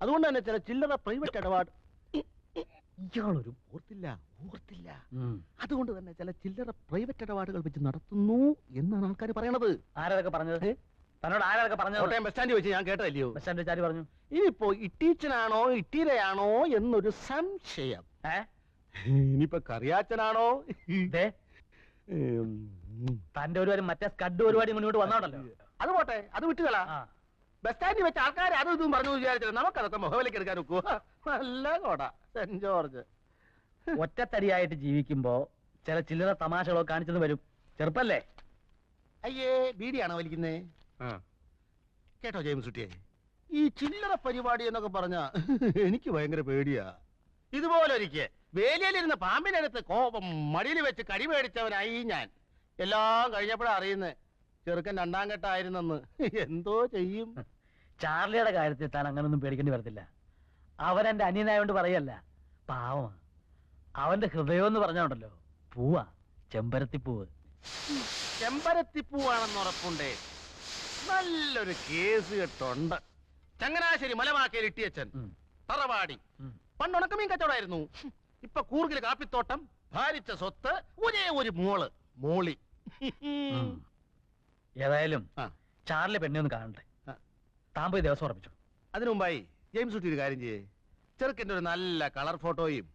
അതുകൊണ്ട് തന്നെ ചില ചില്ലറ പ്രൈവറ്റ് ഇടപാട് ഇയാളൊരു ഓർത്തില്ല. അതുകൊണ്ട് തന്നെ ചില ചില്ലറ പ്രൈവറ്റ് ഇടപാടുകൾ വെച്ച് നടത്തുന്നു എന്നാണ് ആൾക്കാർ പറയണത്. ആരൊക്കെ പറഞ്ഞത്? തന്നോട് ആരൊക്കെ പറഞ്ഞു? കോട്ടയം ബസ് സ്റ്റാൻഡിൽ വെച്ച് ഞാൻ കേട്ടല്ലയോ. ബസ് സ്റ്റാൻഡിൽ വെച്ച് പറഞ്ഞു. ഇനിയിപ്പോ ഇട്ടീച്ചനാണോ ഇട്ടീരയാണോ എന്നൊരു സംശയം. ഇനിയിപ്പോ കറിയാച്ചനാണോ? തന്റെ ഒരു മറ്റേ സ്കഡ് പരിപാടി മുന്നോട്ട് വന്നോണ്ടല്ലോ. അത് പോട്ടെ, അത് വിട്ടുകളാ. ബസ് സ്റ്റാൻഡിൽ വെച്ച് ആൾക്കാർ അതും ഇതും പറഞ്ഞു വിചാരിച്ചില്ല. നമുക്കതൊക്കെ മുഖവിലേക്ക് എടുക്കാൻ നോക്കൂ. നല്ല കോട സെന്റ് ജോർജ്. ഒറ്റത്തടിയായിട്ട് ജീവിക്കുമ്പോ ചില ചില്ലറ തമാശകളൊക്കെ കാണിച്ചത് വരും. ചെറുപ്പല്ലേ? അയ്യേ, ബീഡിയാണോ വലിക്കുന്നേ? കേട്ടോ ജെയിംസ് കുട്ടിയെ, ഈ ചില്ലറ പരിപാടി എന്നൊക്കെ പറഞ്ഞ എനിക്ക് ഭയങ്കര പേടിയാ. ഇതുപോലെ ഒരിക്കൽ വേലിയിലിരുന്ന പാമ്പിന്റെ അടുത്ത് കോപം മടിയിൽ വെച്ച് കടി മേടിച്ചവനായി ഞാൻ. എല്ലാം കഴിഞ്ഞപ്പോഴാ അറിയുന്നേ ചെറുക്കൻ രണ്ടാം ഘട്ടമായിരുന്നെന്ന്. എന്തോ ചെയ്യും? ചാർലിയുടെ കാര്യത്തിൽ താൻ അങ്ങനൊന്നും പേടിക്കേണ്ടി വരത്തില്ല. അവൻ എന്റെ അനിയനായോണ്ട് പറയല്ല, പാവമാ. അവന്റെ ഹൃദയം എന്ന് പറഞ്ഞോണ്ടല്ലോ പൂവാ, ചെമ്പരത്തിപ്പൂവ്. ചെമ്പരത്തിപ്പൂവാണെന്ന് ഉറപ്പുണ്ടേ. നല്ലൊരു കേസ് കെട്ടുണ്ട്. ചങ്ങനാശ്ശേരി മലമാക്കയിൽ ഇട്ടിയച്ചൻ തറവാടി. പണ്ട് ഉണക്കമീൻ കച്ചവടമായിരുന്നു. ഇപ്പൊ കൂർഗിൽ കാപ്പിത്തോട്ടം, ഭാരിച്ച സ്വത്ത്, ഒരേ ഒരു മോളി. ഏതായാലും ചാർലി പെണ്ണെ ഒന്ന് കാണണ്ടേ. താൻ പോയി ദിവസം ഉറപ്പിച്ചു. അതിനു മുമ്പായി ജെയിംസ് കുട്ടി ഒരു കാര്യം ചെയ്യേ. ചെറുക്കൻ്റെ ഒരു നല്ല കളർ ഫോട്ടോയും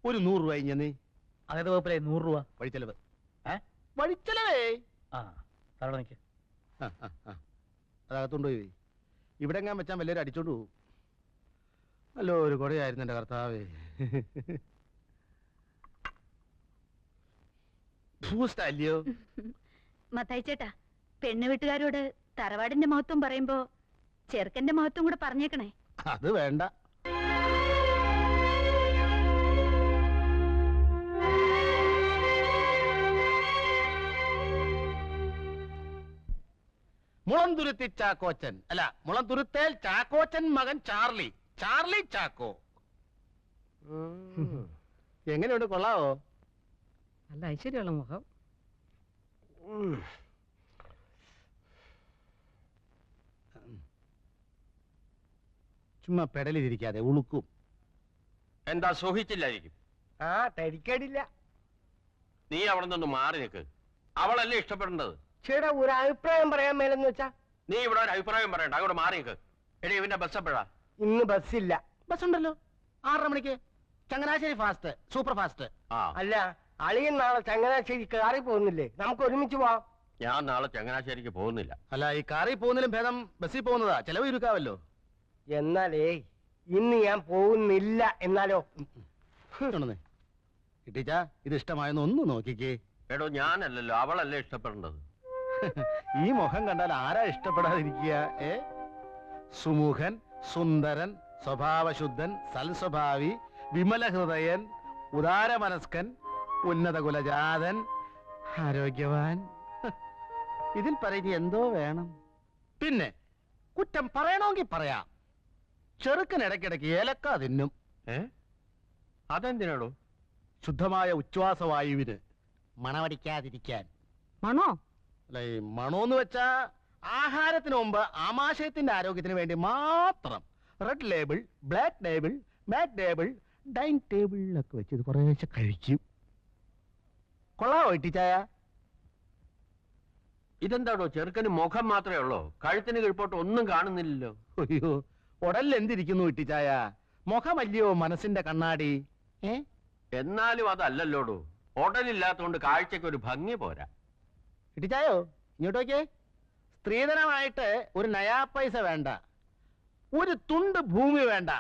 ഒരു 100 രൂപ ഇഞ്ഞെന്നേ. അതേത് വകുപ്പിലെ 100 രൂപ വഴിച്ചെലവ്? വഴിച്ചെലവേ. തറവാട് നിൽക്ക്. അതകത്തുകൊണ്ടുപോയി. ഇവിടെ എങ്ങാൻ വെച്ചാൽ വലിയൊരു അടിച്ചോണ്ട് പോകും. നല്ലോ ഒരു കൊടയായിരുന്നു എന്റെ കർത്താവേ. ഭൂസ്റ്റല്ലയോ മത്തായി ചേട്ടാ, പെണ്ണു വീട്ടുകാരോട് തറവാടിന്റെ മഹത്വം പറയുമ്പോ ചെറുക്കന്റെ മഹത്വം കൂടെ പറഞ്ഞേക്കണേ. അത് വേണ്ട. മുളന്തുരുത്തി ചാക്കോച്ചൻ അല്ല, മുളന്തുരുത്തേൽ ചാക്കോച്ചൻ മകൻ ചാർലി ചാക്കോ. എങ്ങനെയുണ്ട്? കൊള്ളാവോ? നല്ല ഐശ്വര്യമുള്ള മുഖം. ചുമ്മാ പെടലിരിക്കാതെ ഉളുക്കും. എന്താ സൂഹിച്ചില്ലായിരിക്കും? തരിക്കടില്ല. നീ അവിടെ നിന്ന് മാറി നിൽക്ക്. അവളല്ലേ ഇഷ്ടപ്പെടേണ്ടത്. ചേട്ടാ, ഒരു അഭിപ്രായം പറയാൻ മേലെന്ന് വെച്ചാ. നീ ഇവിടെ ഒരു അഭിപ്രായം പറയണ്ട, അങ്ങോട്ട് മാറി നിൽക്ക്. എടി, ഇവന്റെ ബസ് എപ്പോഴാ? ഇന്ന് ബസ്സില്ല. ബസ് ഉണ്ടല്ലോ 6:30 മണിക്ക്. Changanassery fast, super fast. അല്ല, അളിയൻ നാളെ ചങ്ങനാശ്ശേരി കാറി പോകുന്നില്ലേ? നമുക്ക് ഒരുമിച്ച് പോവാം. ഞാൻ നാളെ ചങ്ങനാശ്ശേരിക്ക് പോകുന്നില്ല. അല്ല, ഈ കാറിൽ പോകുന്നതിലും ഭേദം ബസ്സിൽ പോകുന്നതാ. ചെലവ് ചുരുക്കാവല്ലോ. എന്നാലേ ഇന്ന് ഞാൻ പോകുന്നില്ല. എന്നാലോ കിട്ടിച്ചാ, ഇത് ഇഷ്ടമായെന്ന് ഒന്ന് നോക്കിക്കേ. എടോ, ഞാനല്ലല്ലോ, അവളല്ലേ ഇഷ്ടപ്പെടേണ്ടത്. ഈ മുഖം കണ്ടാൽ ആരാ ഇഷ്ടപ്പെടാതിരിക്കുക? സുമുഖൻ, സുന്ദരൻ, സ്വഭാവശുദ്ധൻ, സൽസ്വഭാവി, വിമല ഹൃദയൻ, ഉദാരമനസ്കൻ, ഉന്നത കുലജാതൻ, ആരോഗ്യവാൻ. ഇതിൽ പറയുന്ന എന്തോ വേണം. പിന്നെ കുറ്റം പറയണമെങ്കിൽ പറയാം. ചെറുക്കൻ ഇടയ്ക്കിടയ്ക്ക് ഏലക്ക തിന്നും. അതെന്തിനാടോ? ശുദ്ധമായ ഉച്ഛ്വാസവായുവിന് മണമടിക്കാതിരിക്കാൻ. മണോ? അല്ല, ഈ മണോന്ന് വെച്ചാ ആഹാരത്തിന് മുമ്പ് ആമാശയത്തിന്റെ ആരോഗ്യത്തിന് വേണ്ടി മാത്രം. റെഡ് ലേബിൾ, ബ്ലാക്ക് ടേബിൾ, മാറ്റ് ടേബിൾ, ഡൈനിങ് ടേബിളിലൊക്കെ വെച്ച് ഇത് കുറേശ്ശെ കഴിക്കും. കൊള്ളാവോ ഇട്ടിച്ചായ? ഇതെന്താടോ, ചെറുക്കന് മുഖം മാത്രമേ ഉള്ളൂ, കഴുത്തിന് കീഴ്പോട്ട് ഒന്നും കാണുന്നില്ലല്ലോ. അയ്യോ, ഉടലെന്തിരിക്കുന്നു ഇട്ടിച്ചായ? മുഖമല്ലയോ മനസ്സിന്റെ കണ്ണാടി. എന്നാലും അതല്ലല്ലോടോ. ഉടലില്ലാത്തതുകൊണ്ട് കാഴ്ചക്ക് ഒരു ഭംഗി പോരാ. ഇട്ടിച്ചായോ, ഇങ്ങോട്ടോക്കേ. സ്ത്രീധനമായിട്ട് ഒരു നയാ പൈസ വേണ്ട, ഒരു തുണ്ട് ഭൂമി വേണ്ട,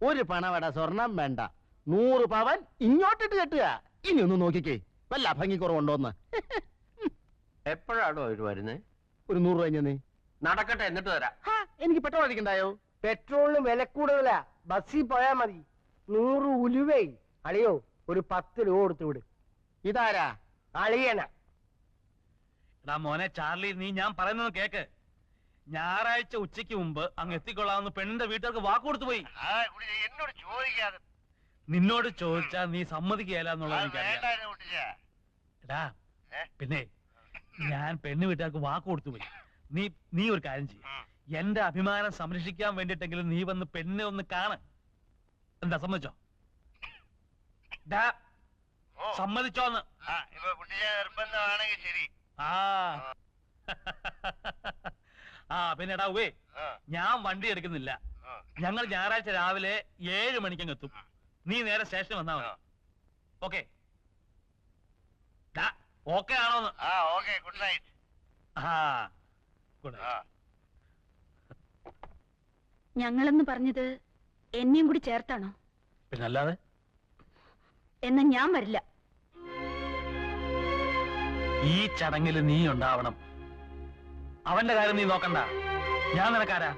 ഒരു പണവട സ്വർണം വേണ്ട. 100 പവൻ ഇങ്ങോട്ടിട്ട് കെട്ടുക. ഇനി ഒന്ന് നോക്കിക്കേ, വല്ല ഭംഗി കുറവുണ്ടോന്ന്. എപ്പോഴാണോ അവര് വരുന്നേ? ഒരു 100 രൂപ കഴിഞ്ഞേ. നടക്കട്ടെ, എന്നിട്ട് തരാം. എനിക്ക് പെട്രോൾ അടിക്കണ്ടായോ? പെട്രോളിന് വില കൂടുതലാ. ബസ്സിൽ പോയാ മതി. 100 ഉലുവേ. അളിയോ, ഒരു 10 രൂപ കൊടുത്തു വിട്. ഇതാരാ? അളിയന. എടാ മോനെ ചാർലി, നീ ഞാൻ പറയുന്നത് കേക്ക്. ഞായറാഴ്ച ഉച്ചയ്ക്ക് മുമ്പ് അങ്ങ് എത്തിക്കൊള്ളാമെന്ന് പെണ്ണിന്റെ വീട്ടുകാർക്ക് വാക്ക് കൊടുത്തു പോയി. എന്നോട് ചോദിക്കാതെ. നിന്നോട് ചോദിച്ചാ നീ സമ്മതിക്കുകയല്ല എന്നുള്ളത് എനിക്കറിയാം. എടാ, പിന്നെ ഞാൻ പെണ്ണ് വീട്ടുകാർക്ക് വാക്ക് കൊടുത്തു പോയി. നീ ഒരു കാര്യം ചെയ്യും, എന്റെ അഭിമാനം സംരക്ഷിക്കാൻ വേണ്ടിട്ടെങ്കിലും നീ വന്ന് പെണ്ണെ ഒന്ന് കാണ്. എന്താ സമ്മതിച്ചോ? സമ്മതിച്ചോന്ന്? ആ ആ പിന്നെ എടാ ഉവേ, ഞാൻ വണ്ടി എടുക്കുന്നില്ല. ഞങ്ങൾ ഞായറാഴ്ച രാവിലെ 7 മണിക്കങ്ങ് എത്തും. നീ നേരെ സ്റ്റേഷനിൽ വന്നാ മതി. ഓക്കെ ഓക്കെ ആണോന്ന്? Good night. ആ ഗുഡ് നൈറ്റ്. ഞങ്ങളെന്ന് പറഞ്ഞത് എന്നെയും കൂടി ചേർത്താണോ? പിന്നല്ലാതെ. എന്നാ ഞാൻ വരില്ല. ഈ ചടങ്ങിൽ നീ ഉണ്ടാവണം. അവന്റെ കാര്യം നീ നോക്കണ്ട. ഞാൻ നിനക്കാരാ?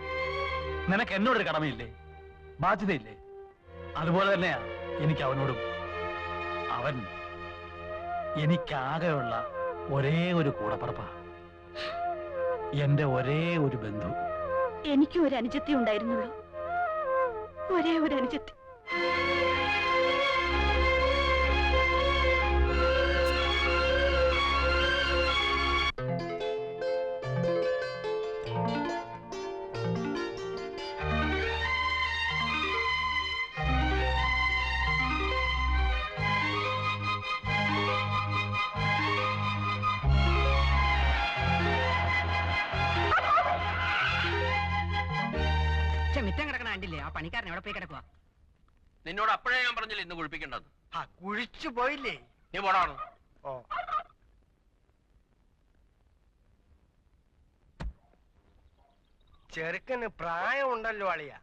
നിനക്ക് എന്നോടൊരു കടമയില്ലേ, ബാധ്യതയില്ലേ? അതുപോലെ തന്നെയാ എനിക്ക് അവനോടും. അവൻ എനിക്കാകെയുള്ള ഒരേ ഒരു കൂടപ്പറപ്പാ, എന്റെ ഒരേ ഒരു ബന്ധു. എനിക്കും ഒരു അനുജത്തി ഉണ്ടായിരുന്നുള്ളൂ, ഒരേ ഒരു അനുജത്തി. മിറ്റം കിടക്കണ കണ്ടില്ലേ? ആ പണിക്കാരൻ എവിടെ പോയി കിടക്കുക? നിന്നോട് അപ്പോഴേ ഞാൻ പറഞ്ഞില്ല ഇന്ന് കുഴിപ്പിക്കേണ്ടത്. കുഴിച്ചു പോയില്ലേ? നീ പോടാണ്. ഓ ചെറുക്കന് പ്രായമുണ്ടല്ലോ അളിയ.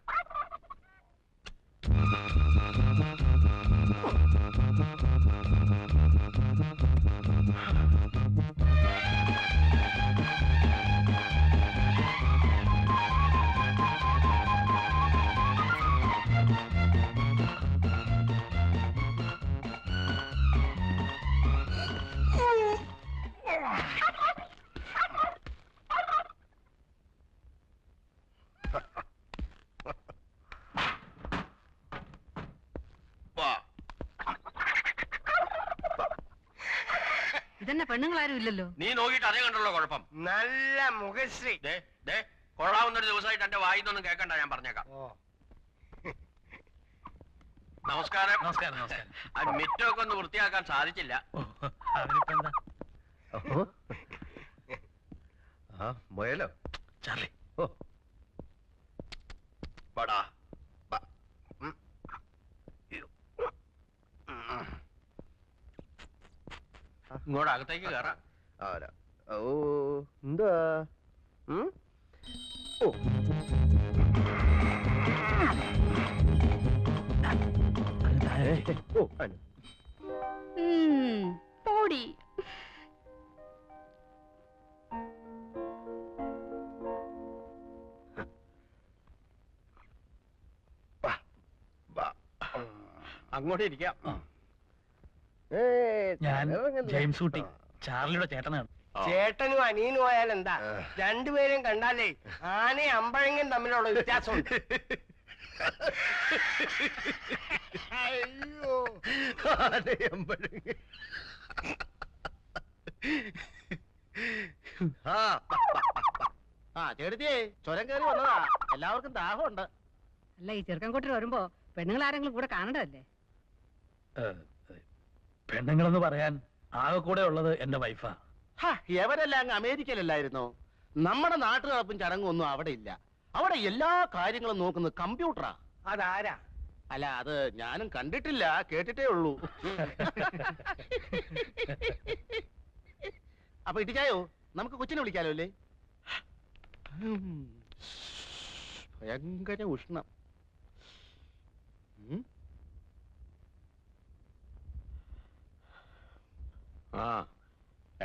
ഇതന്നെ പെണ്ണുങ്ങളാരും ഇല്ലല്ലോ. നീ നോക്കിയിട്ട് അതേ കണ്ടുള്ള കുഴപ്പം. നല്ല മുഖശ്രീ. കൊള്ളാവുന്നൊരു ദിവസമായിട്ട് എന്റെ വായിന്നൊന്നും കേൾക്കണ്ട, ഞാൻ പറഞ്ഞേക്കാം. നമസ്കാരം. നമസ്കാരം. നമസ്കാരം. ആ മിറ്റമൊക്കെ ഒന്ന് വൃത്തിയാക്കാൻ സാധിച്ചില്ല. അതിനിപ്പോ എന്താ? മുയലോ ചാർലി, പടാ ഇങ്ങോട്ട് അകത്തേക്ക് കയറാം. ഓ എന്താ? ഓ പോടി. അങ്ങോട്ട് ഇരിക്കാം. ഞാൻ ജെയിംസ് ഊട്ടി, ചാർലിയുടെ ചേട്ടനാണ്. ചേട്ടനും അനിയനും ആയാൽ എന്താ? രണ്ടുപേരും കണ്ടാലേ ആനയും അമ്പഴങ്ങയും തമ്മിലുള്ള വ്യത്യാസമുണ്ട്. അയ്യോ ചേട്ടത്തിയേ, ചുരം കയറി വന്നതാ. എല്ലാവർക്കും ദാഹമുണ്ട്. അല്ല, ഈ ചെറുക്കൻ കൂട്ടർ വരുമ്പോ പെണ്ണുങ്ങൾ ആരെങ്കിലും കൂടെ കാണണ്ടതല്ലേ? പെണ്ണുങ്ങളെന്ന് പറയാൻ ആകെ കൂടെ ഉള്ളത് എന്റെ വൈഫാ. എവരെല്ലാം അങ്ങ് അമേരിക്കയിലല്ലായിരുന്നോ? നമ്മുടെ നാട്ടു നടപ്പും ചടങ്ങും ഒന്നും അവിടെ ഇല്ല. അവിടെ എല്ലാ കാര്യങ്ങളും നോക്കുന്നത് കമ്പ്യൂട്ടറാ. അതാരാ? അല്ല, അത് ഞാനും കണ്ടിട്ടില്ല, കേട്ടിട്ടേ ഉള്ളൂ. അപ്പൊ ഇട്ടിച്ചായോ, നമുക്ക് കൊച്ചിനെ വിളിക്കാലോ അല്ലേ? ഭയങ്കര ഉഷ്ണം. ആ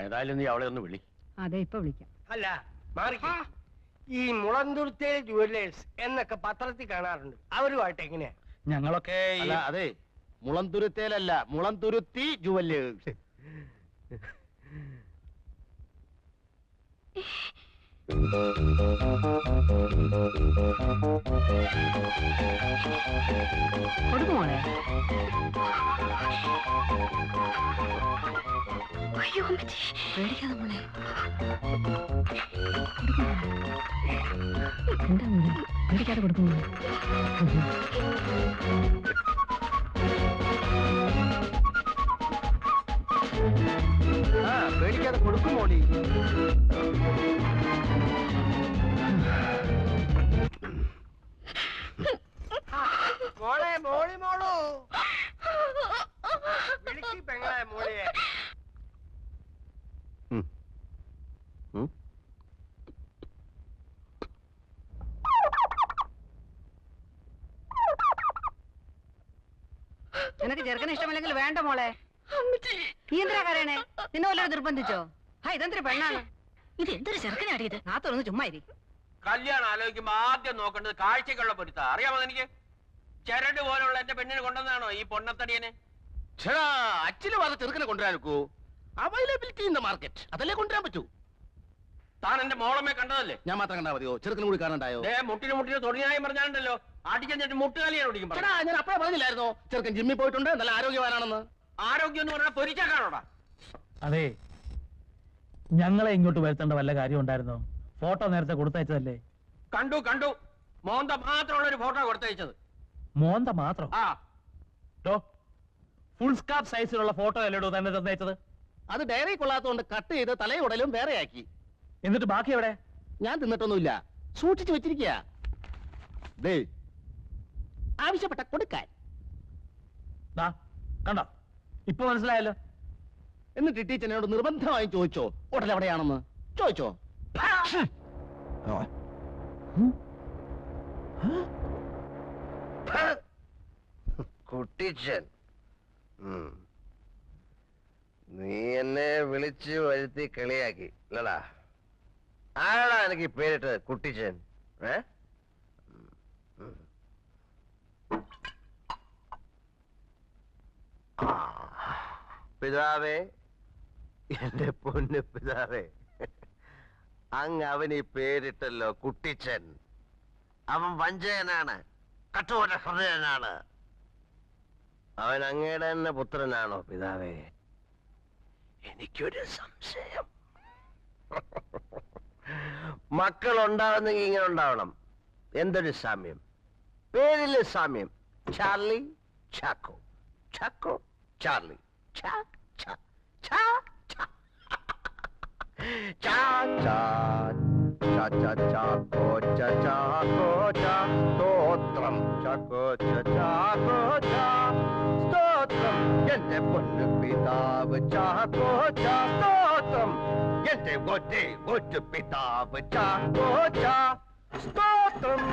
ഏതായാലും നീ അവളെ ഒന്ന് വിളി. അതെ, ഇപ്പൊ വിളിക്കാം. അല്ല മാറിക്ക. ഈ മുളന്തുരുത്തേൽ ജുവല്ലേഴ്സ് എന്നൊക്കെ പത്രത്തിൽ കാണാറുണ്ട്. അവരുമായിട്ട് എങ്ങനെയാ? ഞങ്ങളൊക്കെ അല്ല, അതെ, മുളന്തുരുത്തേലല്ല, മുളന്തുരുത്തി ജുവല്ലേഴ്സ്. കൊടുക്കുമോളെ? അയ്യോ അമ്മച്ചി പേടിക്കാതെ മോളെ എന്താ മോളെ പേടിക്കാതെ കൊടുക്കുന്നു പേടിക്കാതെ കൊടുക്കും മോളി. മോളെ മോളി മോളു വിളിക്ക് പെങ്ങളെ മോളിയെ. നിനക്ക് ചെറുക്കനെ ഇഷ്ടമല്ലെങ്കിൽ വേണ്ട മോളെ. നീ എന്തിനാ കരയണേ? നിന്നെ വല്ലതും നിർബന്ധിച്ചോ? ഇതെന്തൊരു പെണ്ണാണ് ഇത്? എന്തൊരു ചെറുക്കനാടിയത്? നാത്തൊന്ന് ചുമ്മാ ഇരി. കല്യാണം ആലോചിക്കുമ്പോ ആദ്യം നോക്കേണ്ടത് കാഴ്ചക്കുള്ള പൊരുത്ത. അറിയാമോ എനിക്ക്? ചരട് പോലുള്ള എന്റെ പെണ്ണിനെ കൊണ്ടുവന്നാണോ ഈ പൊണ്ണത്തടിയനെ? ചേടാ അച്ഛന് പറഞ്ഞ ചെറുക്കനെ കൊണ്ടുവരാനൊക്കൂ. അവൈലബിലിറ്റി ഇൻ ദ മാർക്കറ്റ്, അതല്ലേ കൊണ്ടുവരാൻ പറ്റൂ. താൻ എന്റെ മോളമ്മേ കണ്ടതല്ലേ? ഞാൻ മാത്രം കണ്ടാ മതിയോ? ചെറുക്കനും കൂടി കാണണ്ടായോ? മുട്ടിന് തൊടിയായി പറഞ്ഞാലുണ്ടല്ലോ അടിച്ചിട്ട് മുട്ടുകാലിയാണ് ഓടിക്കും. ചേട്ടാ ഞാൻ അപ്പഴേ പറഞ്ഞില്ലായിരുന്നോ ചെറുക്കൻ ജിമ്മിൽ പോയിട്ടുണ്ട്, നല്ല ആരോഗ്യവാനാണെന്ന്? ആരോഗ്യം എന്ന് പറഞ്ഞാൽ പൊരിച്ചാക്കാണോടാ? അതെ, ഞങ്ങളെ ഇങ്ങോട്ട് വരുത്തേണ്ട വല്ല കാര്യം ഉണ്ടായിരുന്നോ? ഫോട്ടോ നേരത്തെ കൊടുത്തയച്ചതല്ലേ? കണ്ടു കണ്ടു. മോന്ത മാത്രമുള്ള ഒരു ഫോട്ടോ കൊടുത്തയച്ചത്. മോന്ത മാത്രം? ആ ഫുൾ സ്കാർഫ് സൈസിലുള്ള ഫോട്ടോ അല്ലേടോ തന്നെ തന്നയച്ചത്? അത് ഡയറി കൊള്ളാത്തോണ്ട് കട്ട് ചെയ്ത് തലയുടലും വേറെയാക്കി. എന്നിട്ട് ബാക്കി എവിടെ? ഞാൻ തിന്നിട്ടൊന്നുമില്ല, സൂക്ഷിച്ചു വെച്ചിരിക്കുക. ആവശ്യപ്പെട്ട കൊടുക്കാൻ. കണ്ടോ, ഇപ്പൊ മനസ്സിലായല്ലോ. എന്നിട്ട് ടീച്ചറിനോട് നിർബന്ധമായും ചോദിച്ചോ ഹോട്ടൽ എവിടെയാണെന്ന്? ചോദിച്ചോ? കുട്ടിച്ചൻ, നീ എന്നെ വിളിച്ചു വരുത്തി കളിയാക്കി അല്ലടാ? ആരാടാ എനിക്ക് പേരിട്ടത് കുട്ടിച്ചൻ? പിതാവേ, എന്റെ പൊന്നു പിതാവേ, അങ്ങ് അവന് ഈ പേരിട്ടല്ലോ കുട്ടിച്ചൻ. അവൻ വഞ്ചകനാണ്, കഠോര ഹൃദയനാണ്. അവൻ അങ്ങയുടെ തന്നെ പുത്രനാണോ പിതാവേ? എനിക്കൊരു സംശയം. മക്കൾ ഉണ്ടാവുന്നെങ്കിൽ ഇങ്ങനെ ഉണ്ടാവണം. എന്തൊരു സാമ്യം, പേരില് സാമ്യം. ചാർലി ചാക്കോ, ചാക്കോ ചാർലി, ചാ ചാ ചാ ചാ ചാ ചാ ചാ ചാ ചാക്കോ ചാ ചാക്കോ ചാ. സ്തോത്രം ചാക്കോ ചാ ചാക്കോ ചാ. സ്തോത്രം എന്റെ പൊന്നു പിതാവ് ചാക്കോ ചാ. സ്തോത്രം എന്റെ ഒറ്റ പിതാവ് ചാക്കോ ചാ. സ്തോത്രം.